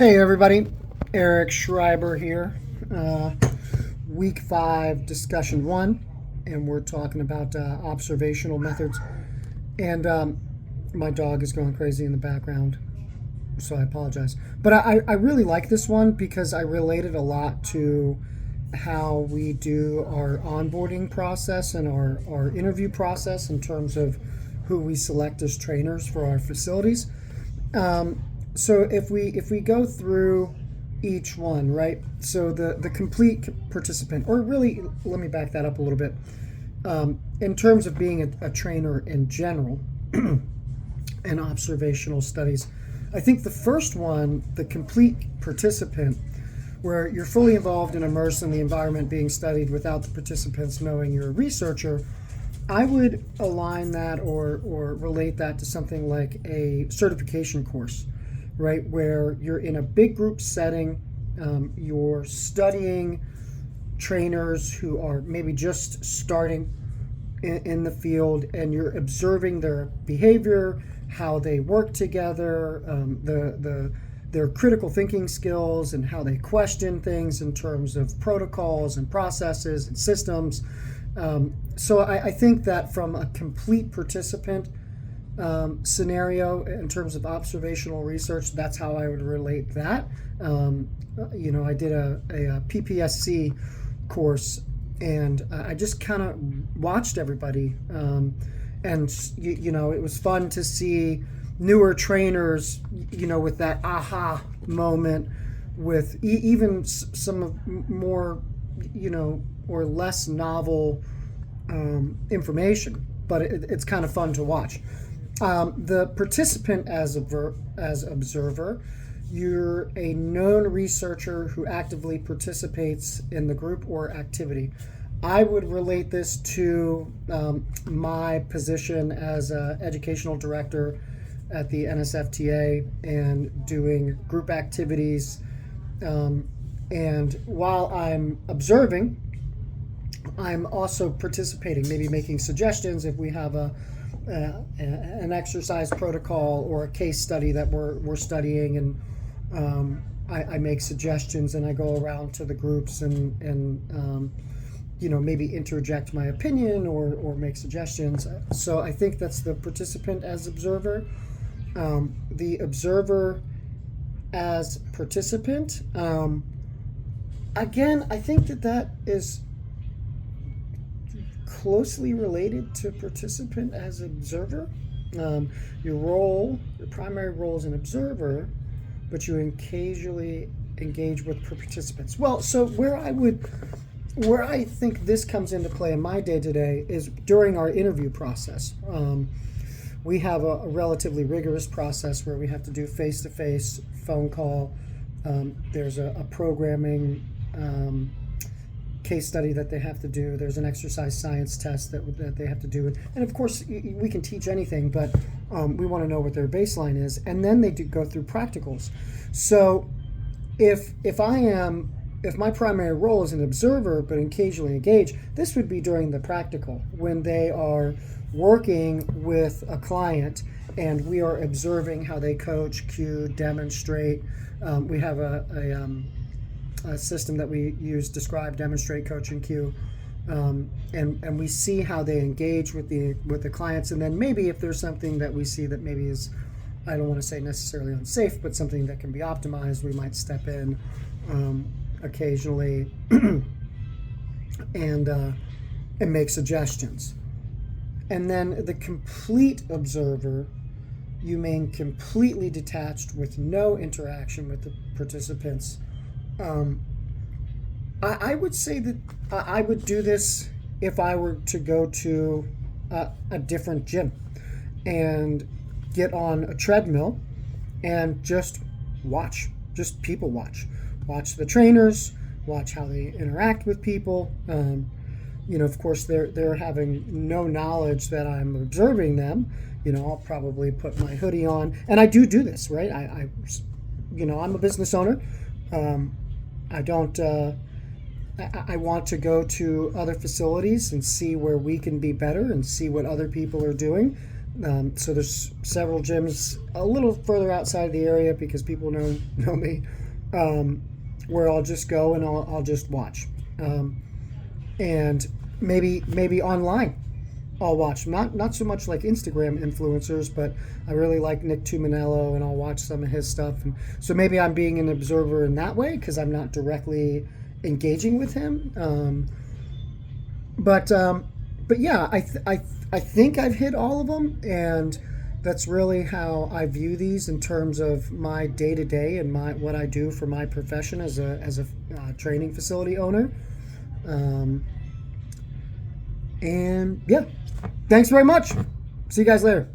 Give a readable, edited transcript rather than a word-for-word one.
Hey everybody, Eric Schreiber here. Week 5, discussion 1, and we're talking about observational methods. And my dog is going crazy in the background, so I apologize. But I really like this one because I related a lot to how we do our onboarding process and our interview process in terms of who we select as trainers for our facilities. So if we go through each one, right? So the complete participant, or really, let me back that up a little bit. In terms of being a trainer in general and observational studies, I think the first one, the complete participant, where you're fully involved and immersed in the environment being studied without the participants knowing you're a researcher, I would align that or relate that to something like a certification course, right? Where you're in a big group setting, you're studying trainers who are maybe just starting in the field, and you're observing their behavior, how they work together, their critical thinking skills, and how they question things in terms of protocols and processes and systems. So I think that from a complete participant scenario in terms of observational research, that's how I would relate that. I did a PPSC course, and I just kind of watched everybody, and it was fun to see newer trainers, with that aha moment, with even some of more, or less novel information, but it's kind of fun to watch. The participant as observer, you're a known researcher who actively participates in the group or activity. I would relate this to my position as an educational director at the NSFTA and doing group activities. And while I'm observing, I'm also participating, maybe making suggestions if we have an exercise protocol or a case study that we're studying, and I make suggestions, and I go around to the groups and maybe interject my opinion or make suggestions. So I think that's the participant as observer. The observer as participant, again, I think that is closely related to participant as observer. Your primary role is an observer, but you occasionally engage with participants. Well, so where I think this comes into play in my day-to-day is during our interview process. We have a relatively rigorous process where we have to do face-to-face phone call. There's a programming case study that they have to do. There's an exercise science test that they have to do. And of course, we can teach anything, but we want to know what their baseline is. And then they do go through practicals. So if my primary role is an observer but occasionally engage, this would be during the practical when they are working with a client and we are observing how they coach, cue, demonstrate. We have a system that we use: describe, demonstrate, coach, and cue, and we see how they engage with the clients. And then maybe if there's something that we see that maybe is, I don't want to say necessarily unsafe, but something that can be optimized, we might step in occasionally and make suggestions. And then the complete observer, you remain completely detached with no interaction with the participants. I would say that I would do this if I were to go to a different gym and get on a treadmill and just people watch the trainers, watch how they interact with people. Of course, they're having no knowledge that I'm observing them. I'll probably put my hoodie on, and I do this, right? I'm a business owner. I don't. I want to go to other facilities and see where we can be better and see what other people are doing. So there's several gyms a little further outside the area because people know me, where I'll just go and I'll just watch, and maybe online I'll watch. Not so much like Instagram influencers, but I really like Nick Tuminello, and I'll watch some of his stuff. And so maybe I'm being an observer in that way because I'm not directly engaging with him. But yeah, I think I've hit all of them, and that's really how I view these in terms of my day to day and what I do for my profession as a training facility owner. And yeah, thanks very much. See you guys later.